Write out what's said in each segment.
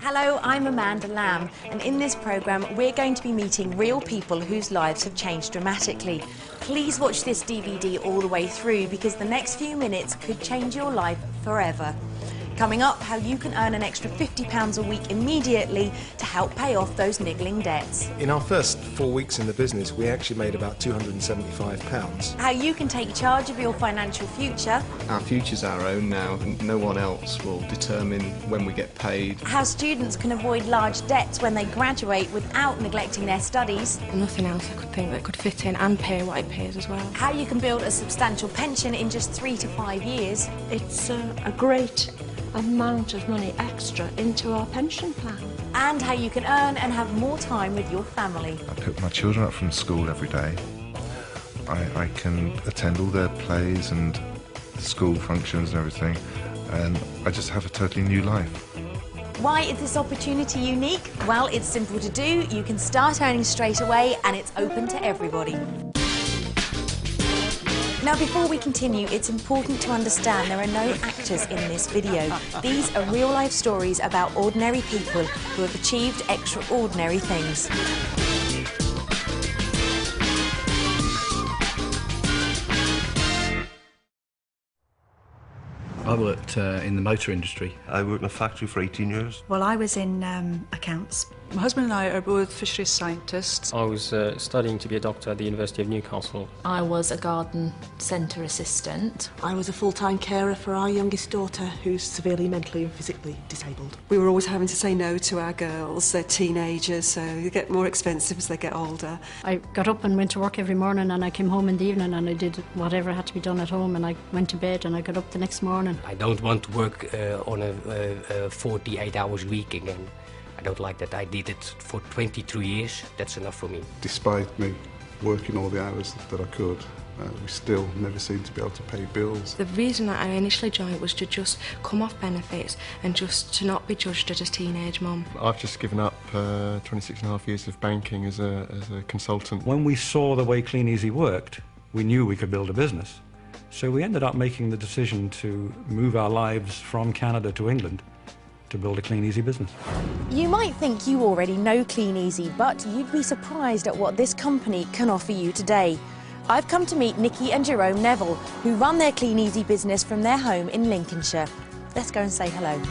Hello, I'm Amanda Lamb, and in this programme we're going to be meeting real people whose lives have changed dramatically. Please watch this DVD all the way through because the next few minutes could change your life forever. Coming up, how you can earn an extra £50 a week immediately to help pay off those niggling debts. In our first 4 weeks in the business, we actually made about £275. How you can take charge of your financial future. Our future's our own now, and no one else will determine when we get paid. How students can avoid large debts when they graduate without neglecting their studies. Nothing else I could think that could fit in and pay what it pays as well. How you can build a substantial pension in just 3 to 5 years. It's a great amount of money extra into our pension plan. And how you can earn and have more time with your family. I pick my children up from school every day. I can attend all their plays and school functions and everything, and I just have a totally new life. Why is this opportunity unique? Well, it's simple to do. You can start earning straight away and it's open to everybody. Now, before we continue, it's important to understand there are no actors in this video. These are real-life stories about ordinary people who have achieved extraordinary things. I worked in the motor industry. I worked in a factory for 18 years. Well, I was in accounts. My husband and I are both fisheries scientists. I was studying to be a doctor at the University of Newcastle. I was a garden centre assistant. I was a full-time carer for our youngest daughter, who's severely mentally and physically disabled. We were always having to say no to our girls. They're teenagers, so they get more expensive as they get older. I got up and went to work every morning, and I came home in the evening and I did whatever had to be done at home, and I went to bed and I got up the next morning. I don't want to work on a 48 hours week again. I don't like that. I did it for 23 years. That's enough for me. Despite me working all the hours that I could, we still never seemed to be able to pay bills. The reason that I initially joined was to just come off benefits and just to not be judged as a teenage mum. I've just given up 26.5 years of banking as a consultant. When we saw the way Kleeneze worked, we knew we could build a business. So we ended up making the decision to move our lives from Canada to England to build a Kleeneze business. You might think you already know Kleeneze, but you'd be surprised at what this company can offer you today. I've come to meet Nikki and Jerome Neville, who run their Kleeneze business from their home in Lincolnshire. Let's go and say hello.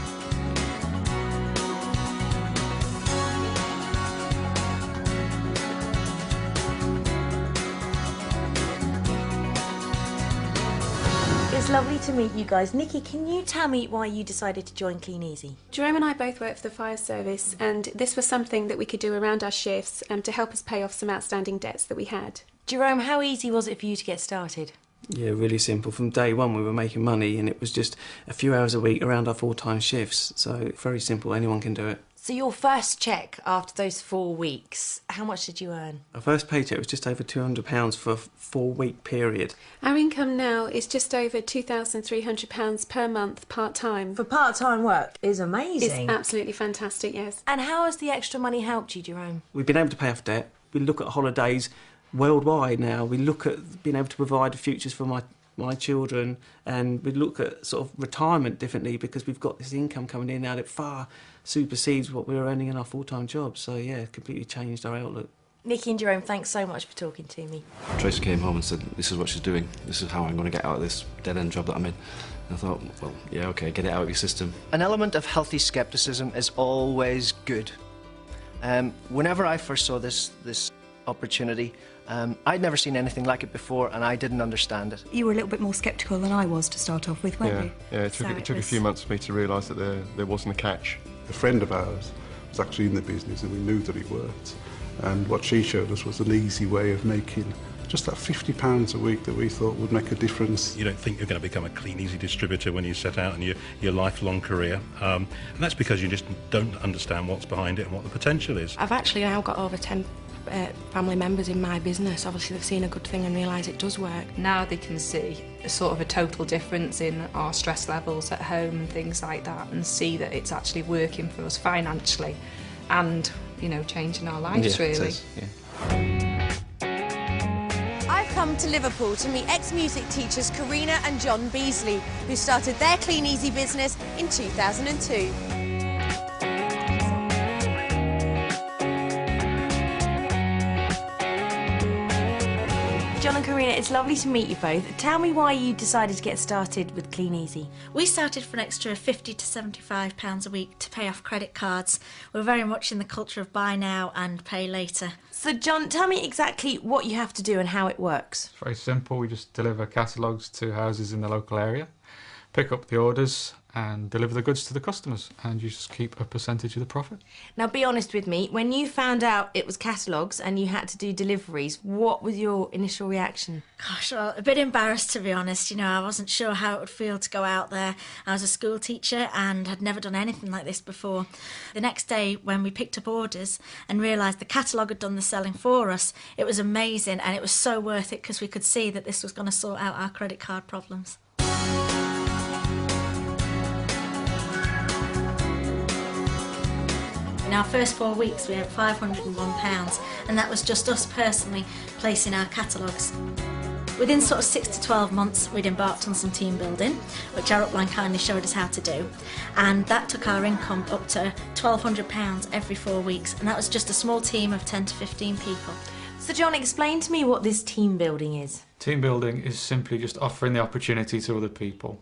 It's lovely to meet you guys. Nikki, can you tell me why you decided to join Kleeneze? Jerome and I both work for the fire service, and this was something that we could do around our shifts to help us pay off some outstanding debts that we had. Jerome, how easy was it for you to get started? Yeah, really simple. From day one we were making money, and it was just a few hours a week around our full-time shifts, so very simple, anyone can do it. So your first cheque after those 4 weeks, how much did you earn? Our first paycheck was just over £200 for a 4-week period. Our income now is just over £2,300 per month part-time. For part-time work is amazing. It's absolutely fantastic, yes. And how has the extra money helped you, Jerome? We've been able to pay off debt. We look at holidays worldwide now. We look at being able to provide futures for my children, and we look at sort of retirement differently because we've got this income coming in now that far supersedes what we were earning in our full-time jobs. So yeah, it completely changed our outlook. Nikki and Jerome, thanks so much for talking to me. Tracy came home and said, this is what she's doing. This is how I'm going to get out of this dead-end job that I'm in. And I thought, well, yeah, OK, get it out of your system. An element of healthy scepticism is always good. Whenever I first saw this opportunity, I'd never seen anything like it before, and I didn't understand it. You were a little bit more sceptical than I was to start off with, weren't you? Yeah, it took a few months for me to realise that there wasn't a catch. A friend of ours was actually in the business, and we knew that he worked. And what she showed us was an easy way of making just that £50 a week that we thought would make a difference. You don't think you're going to become a Kleeneze distributor when you set out in your lifelong career, and that's because you just don't understand what's behind it and what the potential is. I've actually now got over 10 family members in my business. Obviously they've seen a good thing and realise it does work. Now they can see a sort of a total difference in our stress levels at home and things like that, and see that it's actually working for us financially and, you know, changing our lives, yeah, really. It is, yeah. I've come to Liverpool to meet ex-music teachers Karina and John Beasley, who started their Kleeneze business in 2002. and Karina, it's lovely to meet you both. Tell me why you decided to get started with Kleeneze. We started for an extra £50 to £75 a week to pay off credit cards. We're very much in the culture of buy now and pay later. So John, tell me exactly what you have to do and how it works. It's very simple. We just deliver catalogues to houses in the local area, pick up the orders and deliver the goods to the customers, and you just keep a percentage of the profit. Now be honest with me, when you found out it was catalogues and you had to do deliveries, what was your initial reaction? Gosh, well, a bit embarrassed to be honest. You know, I wasn't sure how it would feel to go out there. I was a school teacher and had never done anything like this before. The next day when we picked up orders and realised the catalogue had done the selling for us, it was amazing and it was so worth it because we could see that this was going to sort out our credit card problems. In our first 4 weeks we had £501, and that was just us personally placing our catalogues. Within sort of 6 to 12 months we'd embarked on some team building, which our upline kindly showed us how to do, and that took our income up to £1,200 every 4 weeks, and that was just a small team of 10 to 15 people. So John, explain to me what this team building is. Team building is simply just offering the opportunity to other people.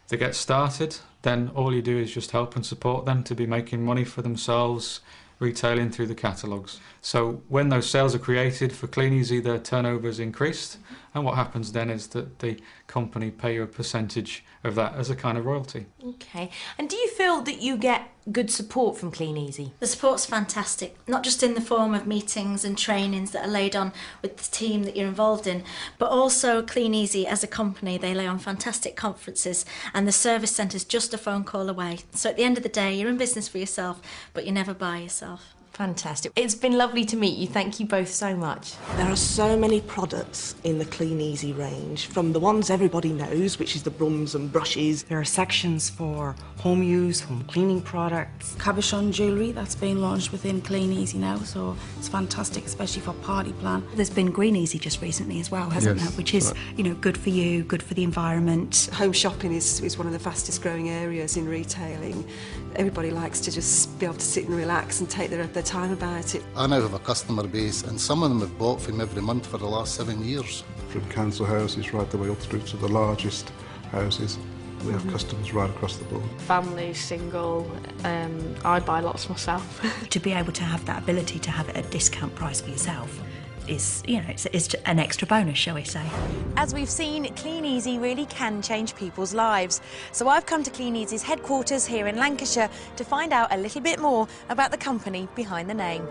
If they get started, then all you do is just help and support them to be making money for themselves, retailing through the catalogues. So when those sales are created for Kleeneze, their turnover is increased, and what happens then is that the company pay you a percentage of that as a kind of royalty. Okay, and do you feel that you get good support from Kleeneze? The support's fantastic, not just in the form of meetings and trainings that are laid on with the team that you're involved in, but also Kleeneze as a company, they lay on fantastic conferences, and the service centre's just a phone call away. So at the end of the day, you're in business for yourself, but you're never by yourself. Fantastic. It's been lovely to meet you. Thank you both so much. There are so many products in the Kleeneze range, from the ones everybody knows, which is the brums and brushes. There are sections for home use, home cleaning products. Cabochon jewellery that's been launched within Kleeneze now, so it's fantastic, especially for party plan. There's been Greeneasy just recently as well, hasn't there? Which is, you know, good for you, good for the environment. Home shopping is one of the fastest growing areas in retailing. Everybody likes to just be able to sit and relax and take their time about it. I now have a customer base, and some of them have bought from every month for the last 7 years. From council houses right the way up through to the largest houses. We have customers right across the board. Family, single, I buy lots myself. To be able to have that ability to have it at a discount price for yourself is, you know, it's an extra bonus, shall we say. As we've seen, Kleeneze really can change people's lives. So I've come to Kleeneze's headquarters here in Lancashire to find out a little bit more about the company behind the name.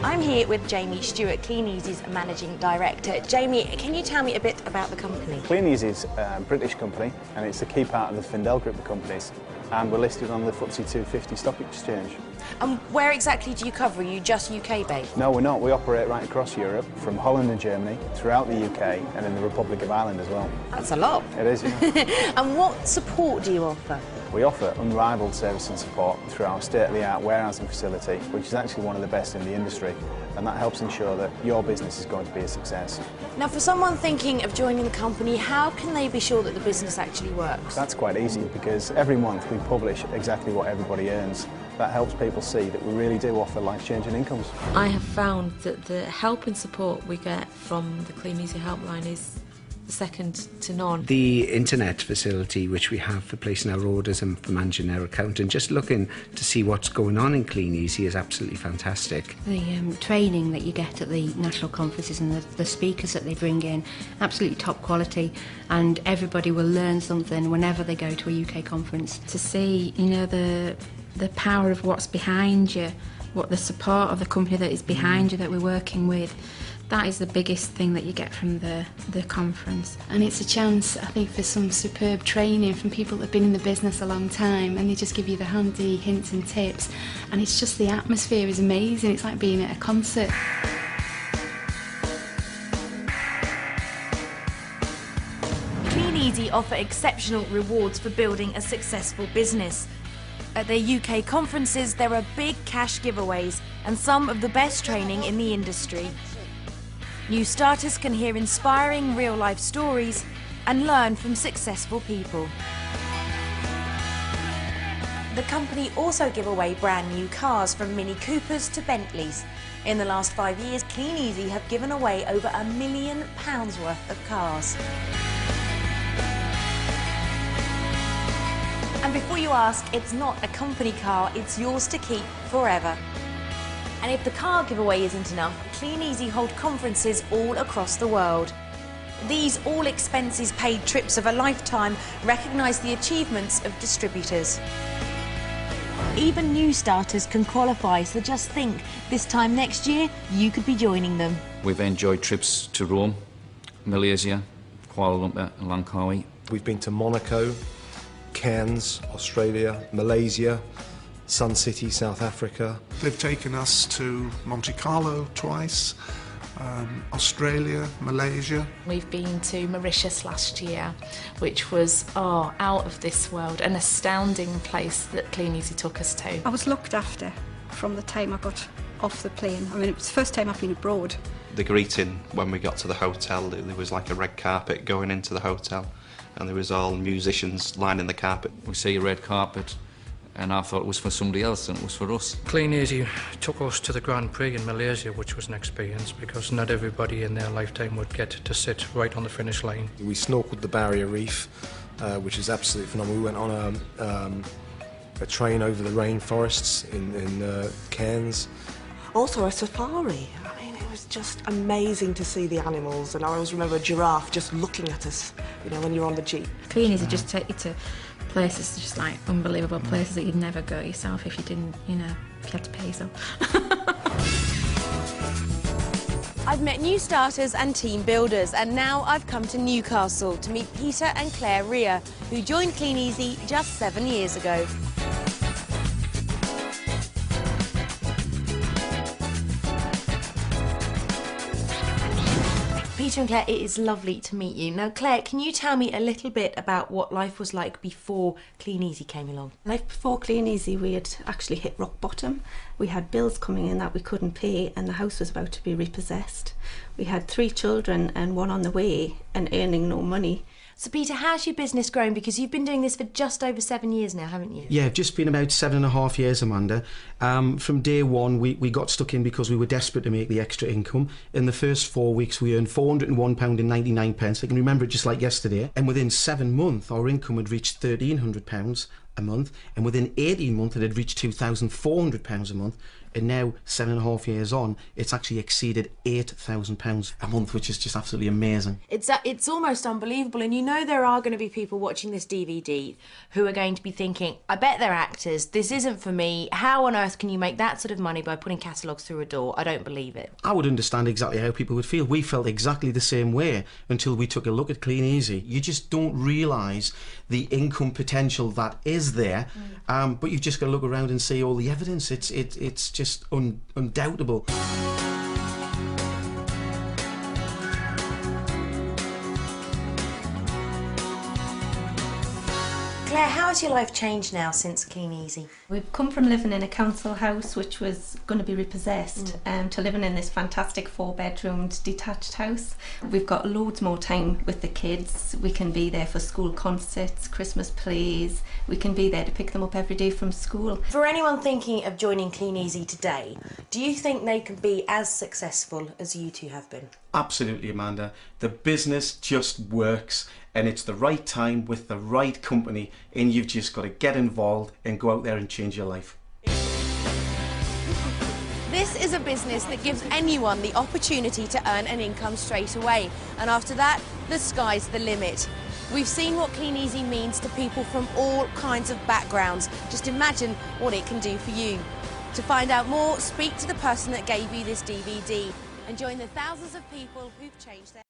I'm here with Jamie Stewart, Kleeneze's Managing Director. Jamie, can you tell me a bit about the company? Kleeneze is a British company, and it's a key part of the Findel group of companies, and we're listed on the FTSE 250 stock exchange. And where exactly do you cover? Are you just UK based? No, we're not. We operate right across Europe, from Holland and Germany, throughout the UK, and in the Republic of Ireland as well. That's a lot. It is, yeah. And what support do you offer? We offer unrivaled service and support through our state-of-the-art warehousing facility, which is actually one of the best in the industry, and that helps ensure that your business is going to be a success. Now, for someone thinking of joining the company, how can they be sure that the business actually works? That's quite easy, because every month we publish exactly what everybody earns. That helps people see that we really do offer life-changing incomes. I have found that the help and support we get from the Kleeneze helpline is second to none. The internet facility which we have for placing our orders and for managing our account and just looking to see what's going on in Kleeneze is absolutely fantastic. The training that you get at the national conferences and the speakers that they bring in, absolutely top quality, and everybody will learn something whenever they go to a UK conference. To see, you know, the power of what's behind you, what the support of the company that is behind you that we're working with, that is the biggest thing that you get from the conference. And it's a chance, I think, for some superb training from people that have been in the business a long time, and they just give you the handy hints and tips, and it's just, the atmosphere is amazing. It's like being at a concert. Kleeneze offer exceptional rewards for building a successful business. At their UK conferences, there are big cash giveaways and some of the best training in the industry. New starters can hear inspiring real-life stories and learn from successful people. The company also give away brand new cars from Mini Coopers to Bentleys. In the last 5 years, Kleeneze have given away over £1 million worth of cars. And before you ask, it's not a company car, it's yours to keep forever. And if the car giveaway isn't enough, Kleeneze hold conferences all across the world. These all-expenses-paid trips of a lifetime recognise the achievements of distributors. Even new starters can qualify, so just think, this time next year, you could be joining them. We've enjoyed trips to Rome, Malaysia, Kuala Lumpur and Langkawi. We've been to Monaco, Cairns, Australia, Malaysia, Sun City, South Africa. They've taken us to Monte Carlo twice, Australia, Malaysia. We've been to Mauritius last year, which was out of this world, an astounding place that Kleeneze took us to. I was looked after from the time I got off the plane. I mean, it was the first time I've been abroad. The greeting when we got to the hotel, there was like a red carpet going into the hotel, and there was all musicians lining the carpet. We see a red carpet, and I thought it was for somebody else and it was for us. Kleeneze took us to the Grand Prix in Malaysia, which was an experience because not everybody in their lifetime would get to sit right on the finish line. We snorkeled the Barrier Reef, which is absolutely phenomenal. We went on a train over the rainforests in Cairns. Also a safari. I mean, it was just amazing to see the animals, and I always remember a giraffe just looking at us, you know, when you're on the jeep. Kleeneze just take you to places, just like unbelievable places that you'd never go yourself if you didn't, you know, if you had to pay so. I've met new starters and team builders, and now I've come to Newcastle to meet Peter and Claire Rea, who joined Kleeneze just 7 years ago. Peter and Claire, it is lovely to meet you. Now, Claire, can you tell me a little bit about what life was like before Kleeneze came along? Life before Kleeneze, we had actually hit rock bottom. We had bills coming in that we couldn't pay, and the house was about to be repossessed. We had 3 children and 1 on the way and earning no money. So, Peter, how's your business grown? Because you've been doing this for just over 7 years now, haven't you? Yeah, just been about 7.5 years, Amanda. From day one, we got stuck in because we were desperate to make the extra income. In the first 4 weeks, we earned £401.99. I can remember it just like yesterday. And within 7 months, our income had reached £1,300 a month. And within 18 months, it had reached £2,400 a month. And now, 7.5 years on, it's actually exceeded £8,000 a month, which is just absolutely amazing. It's almost unbelievable, and you know there are going to be people watching this DVD who are going to be thinking, I bet they're actors, this isn't for me, how on earth can you make that sort of money by putting catalogues through a door? I don't believe it. I would understand exactly how people would feel. We felt exactly the same way until we took a look at Kleeneze. You just don't realise the income potential that is there, but you've just got to look around and see all the evidence. It's just undoubtable. Claire, how has your life changed now since Kleeneze? We've come from living in a council house which was going to be repossessed to living in this fantastic 4-bedroomed detached house. We've got loads more time with the kids. We can be there for school concerts, Christmas plays. We can be there to pick them up every day from school. For anyone thinking of joining Kleeneze today, do you think they can be as successful as you two have been? Absolutely, Amanda. The business just works, and it's the right time with the right company, and you've just got to get involved and go out there and change your life. This is a business that gives anyone the opportunity to earn an income straight away, and after that, the sky's the limit. We've seen what Kleeneze means to people from all kinds of backgrounds. Just imagine what it can do for you. To find out more, speak to the person that gave you this DVD and join the thousands of people who've changed their